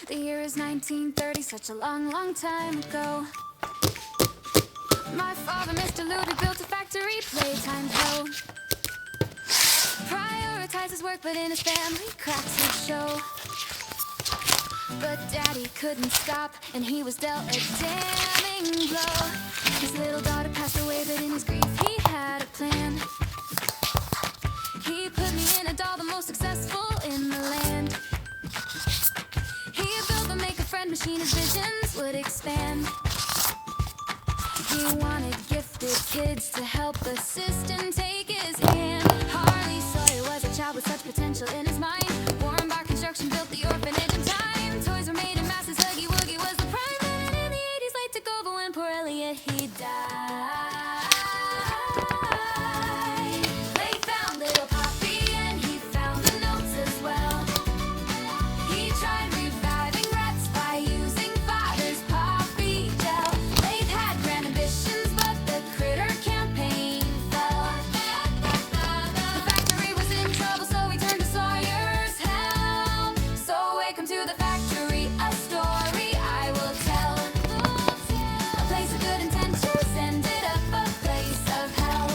The year is 1930, such a long, long time ago. My father, Mr. Luder, built a factory, Playtime Pro. Prioritizes work, but in his family, cracks would show. But Daddy couldn't stop, and he was dealt a damning blow. His little daughter passed away, but in his grief he had a plan. He put me in a doll, the most successful in the land. He built the make-a-friend machine, his visions would expand. He wanted gifted kids to help the system take his hand. Harley Sawyer was a child with such potential in his mind. Warren Bar Construction built the orphanage in time. Toys were made in masses, Huggy Wuggy was the prime. And in the 80s, late to go, but when poor Elliot, he died. They found little Poppy and he found the notes as well. He tried reviving rats by using father's poppy gel. They've had grand ambitions, but the critter campaign fell. The factory was in trouble, so he turned to Sawyer's help. So welcome to the factory, a story I will tell. A place of good intentions ended up a place of hell.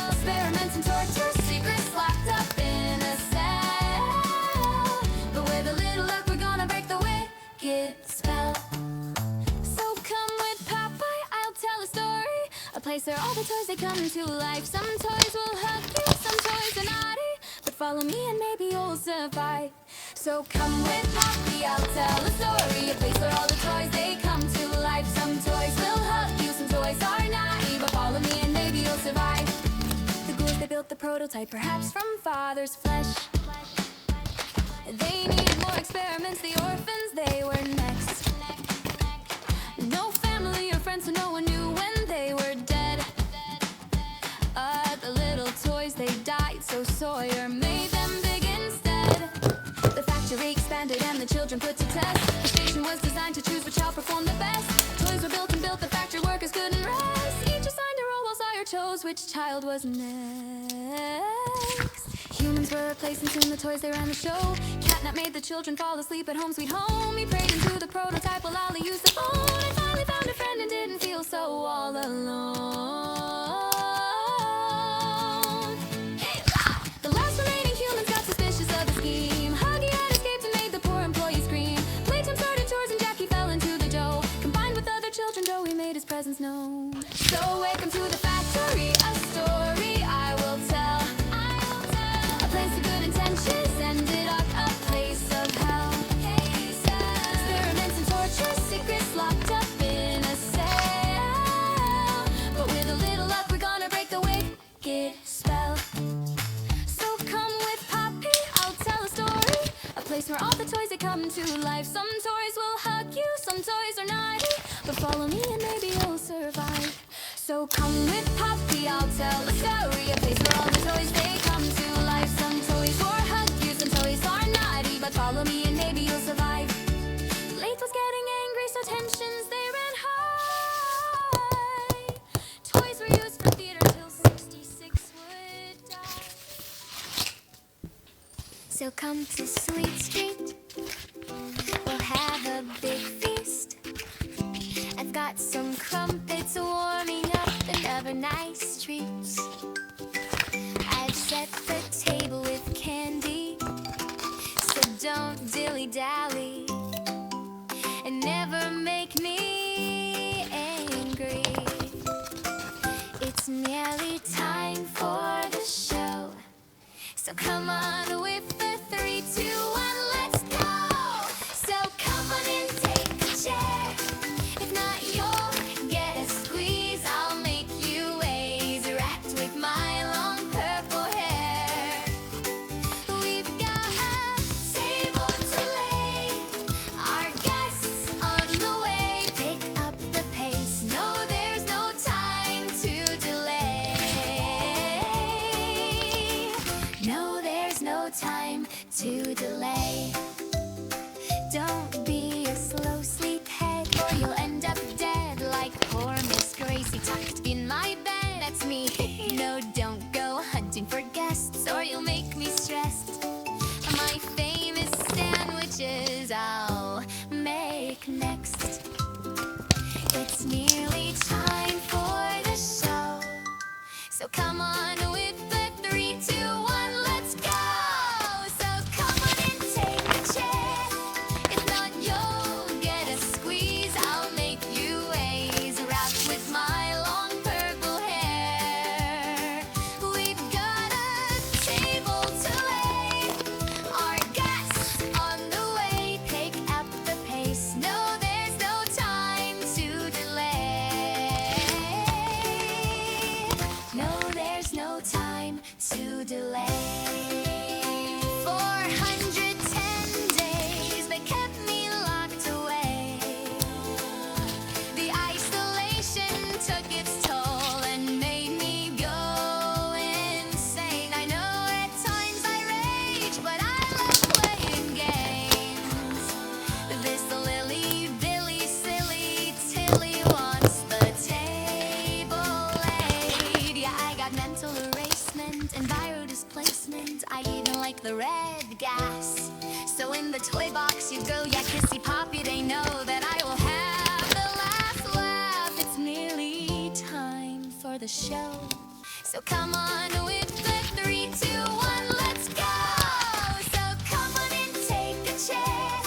Experiments and torture, secrets locked up in a cell. But with a little luck, we're gonna break the wicked spell. So come with Popeye, I'll tell a story. A place where all the toys, they come to life. Some toys will hug you, some toys are naughty. But follow me and maybe you'll survive. So come with Poppy, I'll tell a story. A place where all the toys, they come to life. Some toys will hug you, some toys are naughty. But follow me and maybe you'll survive. The ghouls, they built the prototype, perhaps from father's flesh. They needed more experiments, the orphans, they were next. No family or friends, so no one knew when they were dead. The little toys, they died, so Sawyer made them big instead. The factory expanded and the children put to test. The station was designed to choose which child performed the best. Toys were built and built, the factory workers couldn't rest. Each assigned a role while Sawyer chose which child was next. Humans were replaced and soon the toys, they ran the show. Catnap made the children fall asleep at home sweet home. He prayed into the prototype while Ollie used the phone. And finally found a friend and didn't feel so all alone. The last remaining humans got suspicious of the scheme. Huggy had escaped and made the poor employee scream. Playtime started chores and Jackie fell into the Joe. Combined with other children, Joey made his presence known. So welcome to the factory, a story I will tell. A place of good intentions ended up a place of hell. Experiments and torture, secrets locked up in a cell. But with a little luck, we're gonna break the wicked spell. So come with Poppy, I'll tell a story. A place where all the toys, they come to life. Some toys will hug you, some toys are naughty. But follow me and maybe you'll survive. So come with Poppy, I'll tell a story. A place where all the toys, they come to life. Some toys will hug you, some toys are naughty. But follow me and maybe you'll survive. Late was getting angry, so tensions, they ran high. Toys were used for theater till 66 would die. So come to Sweet Street, we'll have a big feast. I've got some crumpets warming up and other nice treats. I've set the table with candy, so don't dilly-dally and never make me angry. It's nearly time for the show, so come on with the 3, 2, 1, let's go. So come on and take a chair. If not, you'll get a squeeze. I'll make you ways wrapped with my long purple hair. We've got a table to lay, our guests on the way. Pick up the pace, no, there's no time to delay. No, there's no time to delay. Don't be a slow sleephead, or you'll end up dead like poor Miss Gracie tucked in my bed. That's me. No, don't go hunting for guests, or you'll make me stressed. My famous sandwiches, really wants the table laid. Yeah, I got mental erasement and viral displacement. I even like the red gas. So in the toy box you go, yeah, kissy poppy, they know that I will have the last laugh. It's nearly time for the show. So come on with the 3, 2, 1, let's go. So come on and take a chair.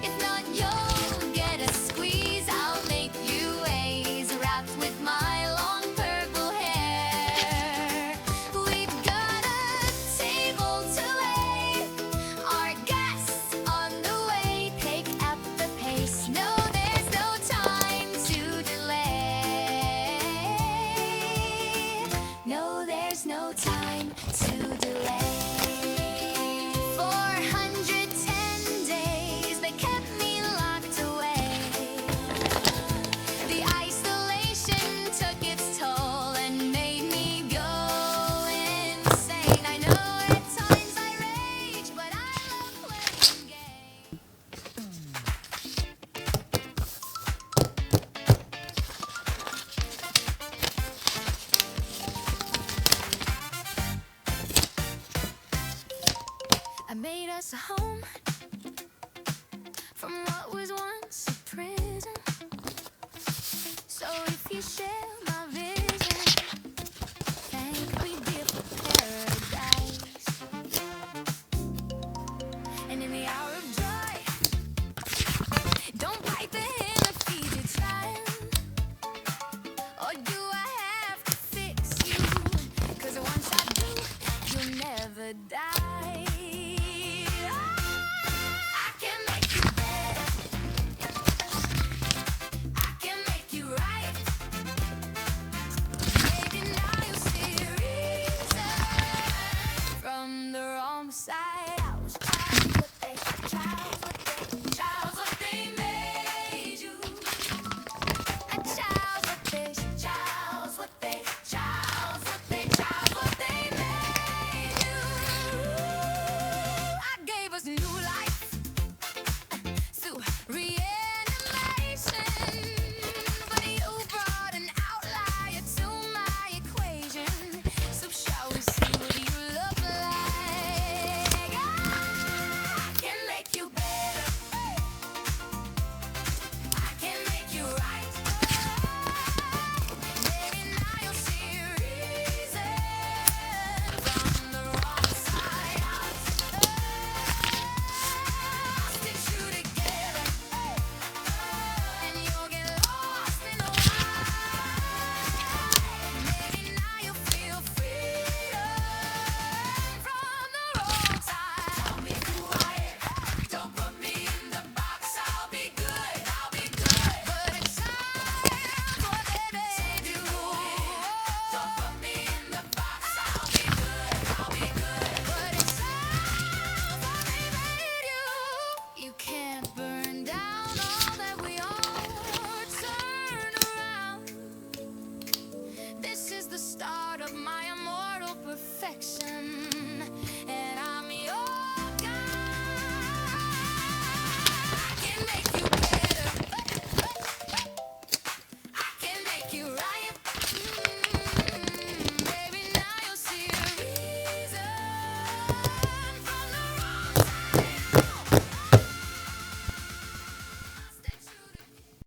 If not, you'll get a squeeze. I'll make you A's wrapped with my long purple hair. We've got a table to lay. Our guests on the way. Pick up the pace. No, there's no time to delay. No, there's no time to delay. 410 days they kept me locked away. The isolation took its toll and made me go insane. I know at times I rage, but I love playing games. I made us a home from what was once a prison. So if you share my vision, thank me, dear, for paradise. And in the hour of joy, don't bite the hand that feeds you child. Or do I have to fix you? 'Cause once I do, you'll never die. I can make you better. I can make you right. Maybe now you'll see a reason from the wrong side. I was child's what they made you. A child's what they made you. I gave us new life through reanimation, but you brought an outlier to my equation. So shall we see what you look like? I can make you better. I can make you right. Maybe now you'll see a reason from the wrong side. I'll stitch you together, and you'll get lost in the wild. Maybe now you'll feel freedom from the wrong side. Tell me who I am. Don't put me in the box. I'll be good. But it's time for the baby. Don't put me in the box. I'll be good. But it's time for me, baby. You can't burn